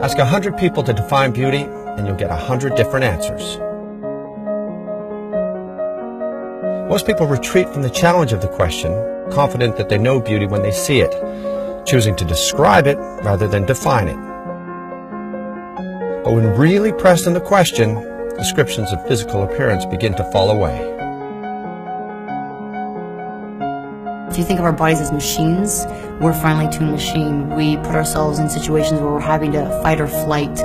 Ask 100 people to define beauty, and you'll get 100 different answers. Most people retreat from the challenge of the question, confident that they know beauty when they see it, choosing to describe it rather than define it. But when really pressed on the question, descriptions of physical appearance begin to fall away. If you think of our bodies as machines, we're a finely tuned machine. We put ourselves in situations where we're having to fight or flight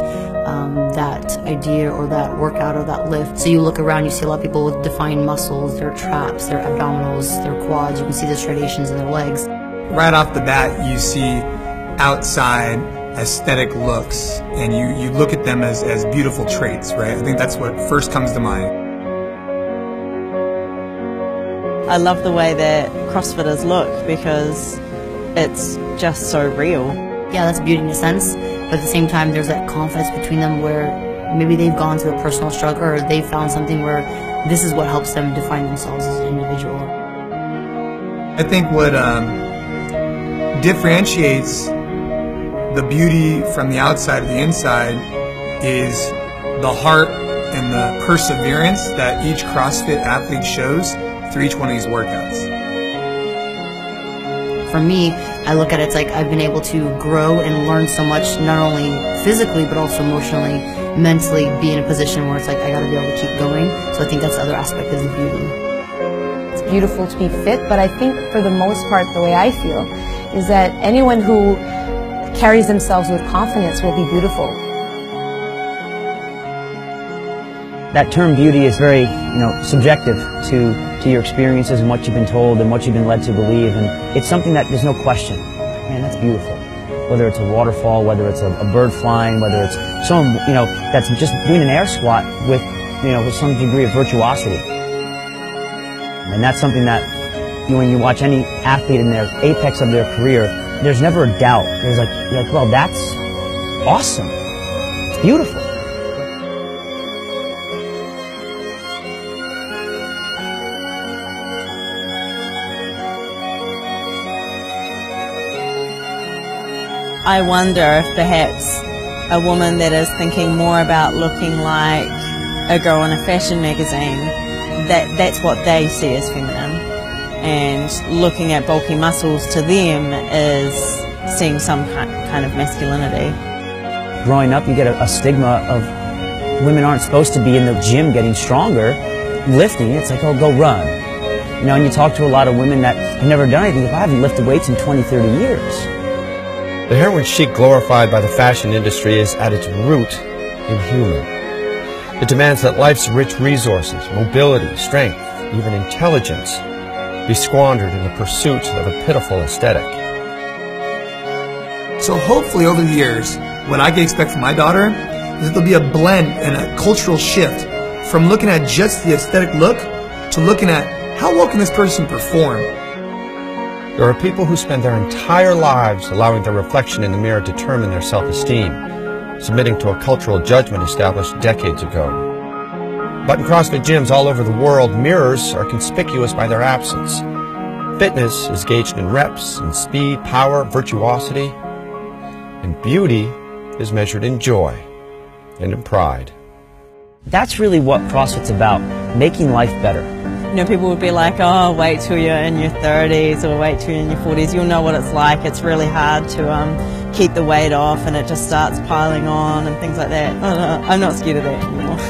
that idea or that workout or that lift. So you look around, you see a lot of people with defined muscles, their traps, their abdominals, their quads. You can see the striations in their legs. Right off the bat, you see outside aesthetic looks, and you look at them as beautiful traits, right? I think that's what first comes to mind. I love the way that CrossFitters look because it's just so real. Yeah, that's beauty in a sense, but at the same time there's that confidence between them where maybe they've gone through a personal struggle or they've found something where this is what helps them define themselves as an individual. I think what differentiates the beauty from the outside to the inside is the heart and the perseverance that each CrossFit athlete shows through each one of these workouts. For me, I look at it, it's like I've been able to grow and learn so much, not only physically but also emotionally, mentally, be in a position where it's like I gotta be able to keep going. So I think that's the other aspect of the beauty. It's beautiful to be fit, but I think for the most part, the way I feel is that anyone who carries themselves with confidence will be beautiful. That term beauty is very, subjective to your experiences and what you've been told and what you've been led to believe, and it's something that there's no question. Man, that's beautiful. Whether it's a waterfall, whether it's a bird flying, whether it's someone, that's just doing an air squat with, with some degree of virtuosity. And that's something that, when you watch any athlete in their apex of their career, there's never a doubt. There's you're like, well, that's awesome. It's beautiful. I wonder if perhaps a woman that is thinking more about looking like a girl in a fashion magazine, that's what they see as feminine. And looking at bulky muscles to them is seeing some kind of masculinity. Growing up, you get a stigma of women aren't supposed to be in the gym getting stronger, lifting. It's like, oh, go run. And you talk to a lot of women that have never done anything. I haven't lifted weights in 20, 30 years. The heroin chic glorified by the fashion industry is at its root inhuman. It demands that life's rich resources, mobility, strength, even intelligence, be squandered in the pursuit of a pitiful aesthetic. So hopefully over the years, what I can expect from my daughter is that there'll be a blend and a cultural shift from looking at just the aesthetic look to looking at how well can this person perform. There are people who spend their entire lives allowing their reflection in the mirror determine their self-esteem, submitting to a cultural judgment established decades ago. But in CrossFit gyms all over the world, mirrors are conspicuous by their absence. Fitness is gauged in reps, in speed, power, virtuosity, and beauty is measured in joy and in pride. That's really what CrossFit's about, making life better. People would be like, oh, wait till you're in your 30s or wait till you're in your 40s. You'll know what it's like. It's really hard to keep the weight off and it just starts piling on and things like that. Oh, no, I'm not scared of that anymore.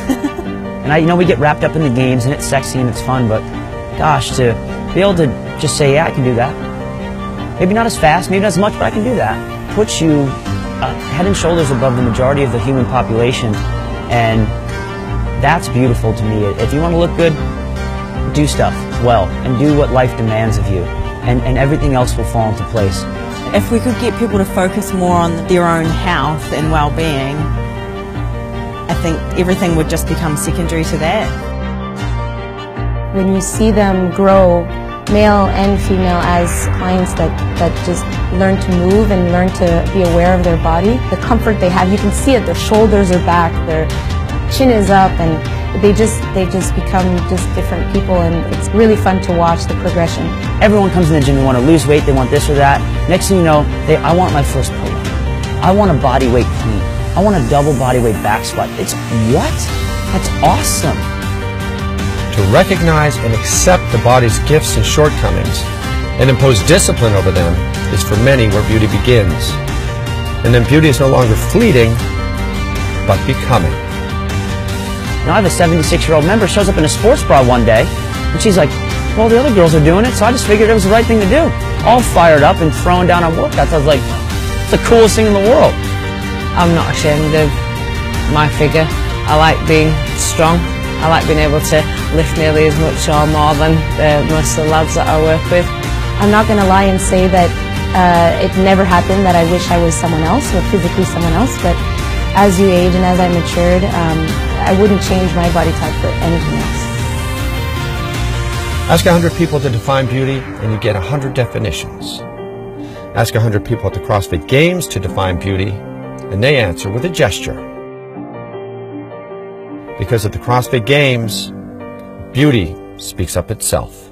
And we get wrapped up in the games and it's sexy and it's fun, but gosh, to be able to just say, yeah, I can do that. Maybe not as fast, maybe not as much, but I can do that. Puts you head and shoulders above the majority of the human population, and that's beautiful to me. If you want to look good, do stuff well and do what life demands of you, and everything else will fall into place. If we could get people to focus more on their own health and well-being, I think everything would just become secondary to that. When you see them grow, male and female, as clients that just learn to move and learn to be aware of their body, the comfort they have, you can see it, their shoulders are back, their chin is up, and they just become just different people, and it's really fun to watch the progression. Everyone comes in the gym, they want to lose weight, they want this or that. Next thing you know, I want my first pull-up. I want a body weight clean. I want a double body weight back squat. It's what? That's awesome. To recognize and accept the body's gifts and shortcomings and impose discipline over them is for many where beauty begins. And then beauty is no longer fleeting, but becoming. Now I have a 76-year-old member shows up in a sports bra one day, and she's like, well, the other girls are doing it, so I just figured it was the right thing to do. All fired up and throwing down on workouts. I was like, it's the coolest thing in the world. I'm not ashamed of my figure. I like being strong. I like being able to lift nearly as much or more than most of the lads that I work with. I'm not going to lie and say that it never happened that I wish I was someone else or physically someone else, but as you age and as I matured, I wouldn't change my body type for anything else. Ask 100 people to define beauty and you get 100 definitions. Ask 100 people at the CrossFit Games to define beauty and they answer with a gesture. Because at the CrossFit Games, beauty speaks up itself.